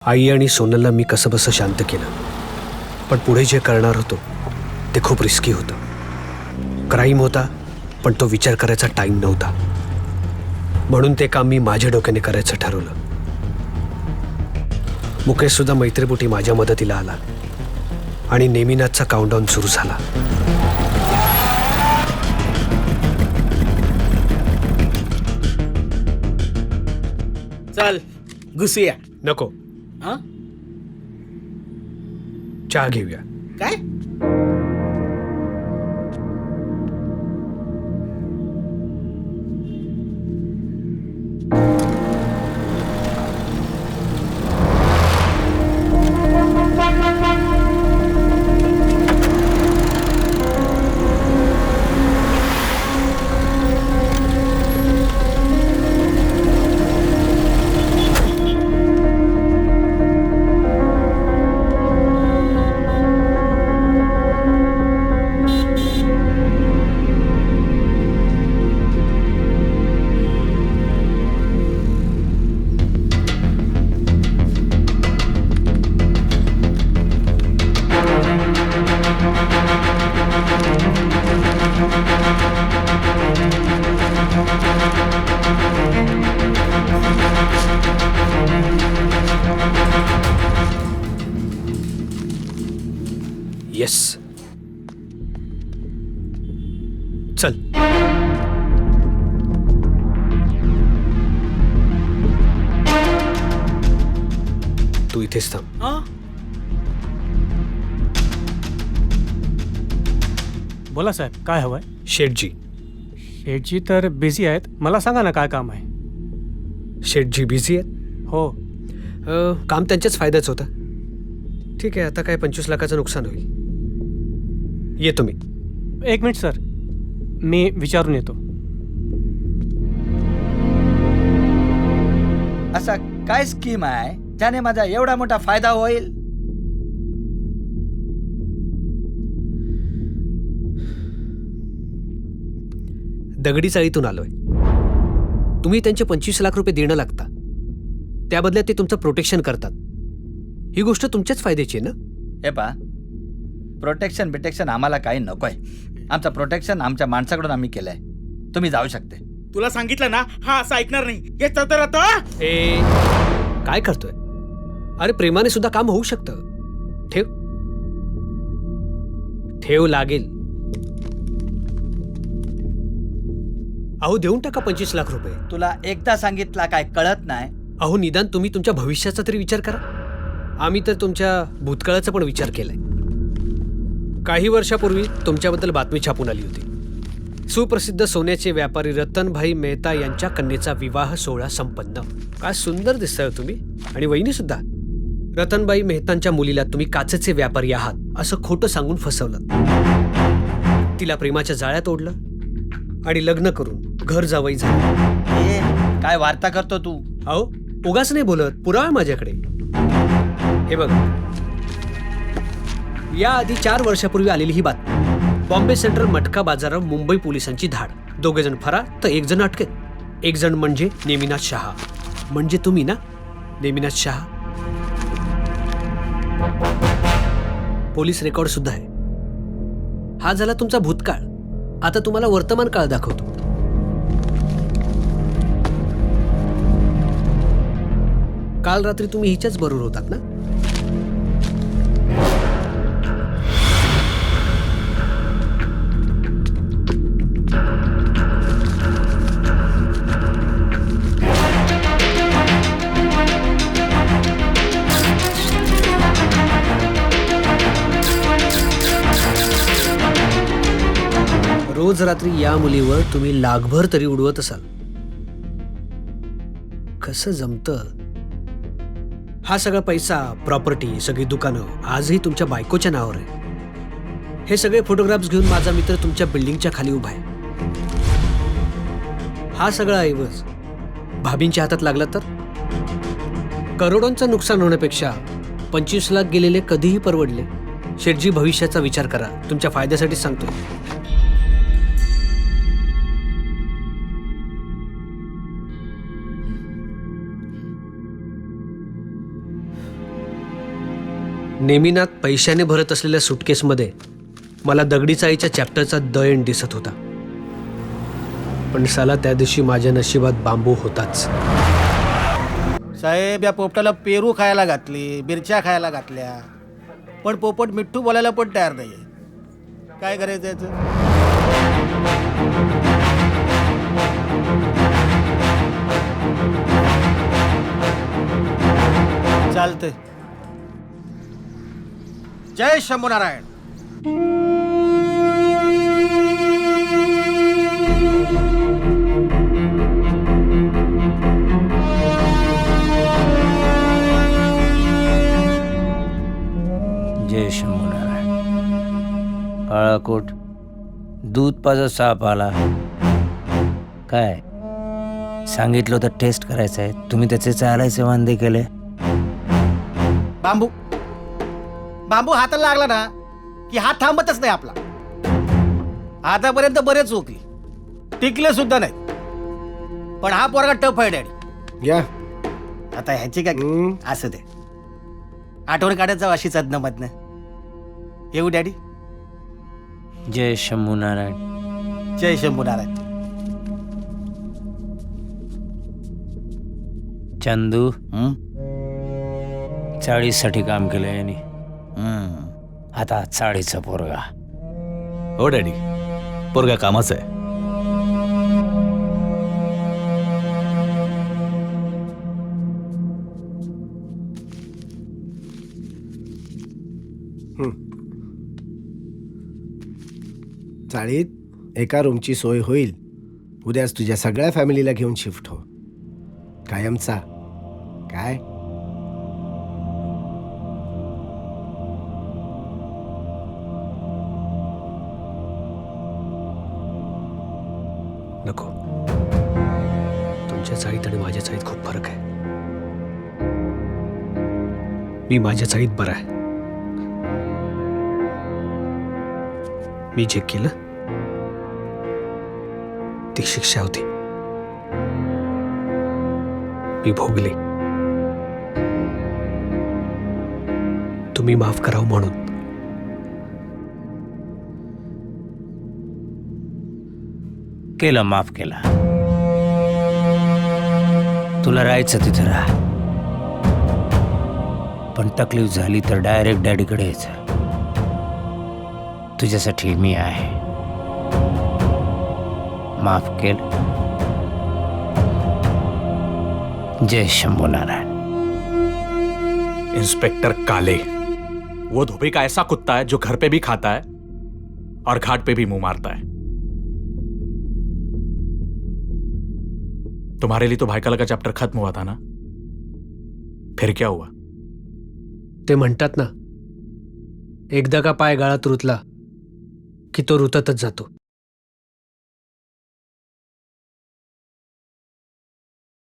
आई आणि सोनलला मी कसंबसं शांत केलं, पण पुढे जे करणार होतो ते खूप रिस्की होतं. क्राईम होता, पण तो विचार करायचा टाईम नव्हता. म्हणून ते काम मी माझ्या डोक्याने करायचं ठरवलं. मुकेश सुद्धा मैत्रीपोटी माझ्या मदतीला आला आणि नेमिनाथचा काउंटडाऊन सुरू झाला. चल घुसूया. नको, हा चहा घेऊया. काय येस, चल. तू इथेच थांब. हा बोला साहेब, काय हवंय? शेठजी. शेठजी तर बिझी आहेत. मला सांगा ना काय काम आहे. शेठजी बिझी आहेत. हो, काम त्यांच्याच फायद्याचं होतं. ठीक आहे, आता काय 25 लाखाचं नुकसान होईल. येतो मी. एक मिनिट सर, मी विचारून येतो. असा काय स्कीम आहे त्याने माझा एवढा मोठा फायदा होईल? दगडी चाळीतून आलोय. तुम्ही त्यांचे 25 लाख रुपये देणं लागता, त्या बदल्यात ते तुमचं प्रोटेक्शन करतात. ही गोष्ट तुमच्याच फायद्याची आहे ना. हे पा, प्रोटेक्शन आम्हाला काही नकोय. आमचं प्रोटेक्शन आमच्या माणसाकडून आम्ही केलंय. तुम्ही जाऊ शकते. तुला सांगितलं ना, हा असं ऐकणार नाही. हे तर आता ए, काय करतोय? अरे प्रेमाने सुद्धा काम होऊ शकतं. ठेव ठेव लागेल. अहो देऊन टाका 25 लाख रुपये. तुला एकदा सांगितला काय कळत नाही? अहो निदान तुम्ही तुमच्या भविष्याचा तरी विचार करा. आम्ही तर तुमच्या भूतकाळाचा पण विचार केलाय. काही वर्षापूर्वी तुमच्याबद्दल बातमी छापून आली होती. सुप्रसिद्ध सोन्याचे व्यापारी रतनभाई मेहता यांच्या कन्येचा विवाह सोहळा संपन्न. काय सुंदर दिसताय तुम्ही, आणि वहिनी सुद्धा. रतनभाई मेहतांच्या मुलीला तुम्ही काचेचे व्यापारी आहात असं खोटं सांगून फसवलं. तिला प्रेमाच्या जाळ्यात ओढलं आणि लग्न करून घर जावई झालं. ए, काय वार्ता करतो तू? अहो उगाच नाही बोलत, पुरावा माझ्याकडे. हे बघ, याआधी 4 वर्षापूर्वी आलेली ही बातमी. बॉम्बे सेंट्रल मटका बाजारावर मुंबई पोलिसांची धाड. 2 जण फरार तर 1 जण अटकेत. 1 जण म्हणजे नेमिनाथ शहा. म्हणजे तुम्ही ना, नेमिनाथ शहा. पोलीस रेकॉर्ड सुद्धा आहे. हा झाला तुमचा भूतकाळ. आता तुम्हाला वर्तमान काळ दाखवतो. काल रात्री तुम्ही हिच्याच बरोबर होतात ना? रोज रात्री या मुलीवर तुम्ही लाखभर तरी उडवत असाल. कसं जमतं? हा सगळा पैसा, प्रॉपर्टी, सगळी दुकानं आजही तुमच्या बायकोच्या नावावर आहे. हे सगळे फोटोग्राफ्स घेऊन माझा मित्र तुमच्या बिल्डिंगच्या खाली उभा आहे. हा सगळा ऐवज भाभींच्या हातात लागला तर करोडोंचं नुकसान होण्यापेक्षा 25 लाख गेलेले कधीही परवडले. शेठजी, भविष्याचा विचार करा. तुमच्या फायद्यासाठीच सांगतोय. नेमिनाथ पैशाने भरत असलेल्या सुटकेसमध्ये मला दगडी चाळीच्या चॅप्टरचा द एंड दिसत होता. पण साला त्या दिवशी माझ्या नशिबात बांबू होताच. साहेब, या पोपटाला पेरू खायला घातली, मिरच्या खायला घातल्या, पण पोपट मिठ्ठू बोलायला पण तयार नाहीये. काय करायचं याचं? चालतंय. जय शंभूनारायण. जय शंभूनारायण. काळाकोट दूध पाजा साप आला. काय सांगितलं होतं टेस्ट करायचं आहे, तुम्ही त्याचे चालायचे वांदे केले. बांबू बांबू हाताला लागला ना की हात थांबतच नाही आपला. आतापर्यंत बरेच चोकली, टिकले सुद्धा नाही. पण हा पोरगा टफ आहे डॅडी. या आता ह्याची काय असं ते आठवण काढत जाऊ अशीच अदनमधनं. येऊ डॅडी. जय शंभूनारायण. जय शंभूनारायण. चंदू चाळीसाठी काम केलं यांनी. आता चाळीचा पोरगा. हो डॅडी, पोरगा कामाचं आहे. चाळीत एका रूमची सोय होईल. उद्याच तुझ्या सगळ्या फॅमिलीला घेऊन शिफ्ट हो. कायमचा काय? नको. तुमच्या चाळीत आणि माझ्या चाळीत खूप फरक आहे. मी माझ्या चाळीत बरा आहे. मी जे केलं ती शिक्षा होती. मी भोगली. तुम्ही माफ करावं म्हणून. केलं, माफ केला. तुला राहायचं तिथं राहा, पण तकलीफ झाली तर डायरेक्ट डॅडीकडे यायचं. तुझ्यासाठी मी आहे. माफ केलं. जय शंभूनारायण. इंस्पेक्टर काले, वो धोबी का ऐसा कुत्ता है जो घर पे भी खाता है और घाट पे भी मुंह मारता है. तुम्हारे लिए तो भाईकाला का चैप्टर खत्म हुआ था ना, फिर क्या हुआ? ते म्हणतात ना, एकदा का पाय गाळात रुतला की तो रुततच जातो.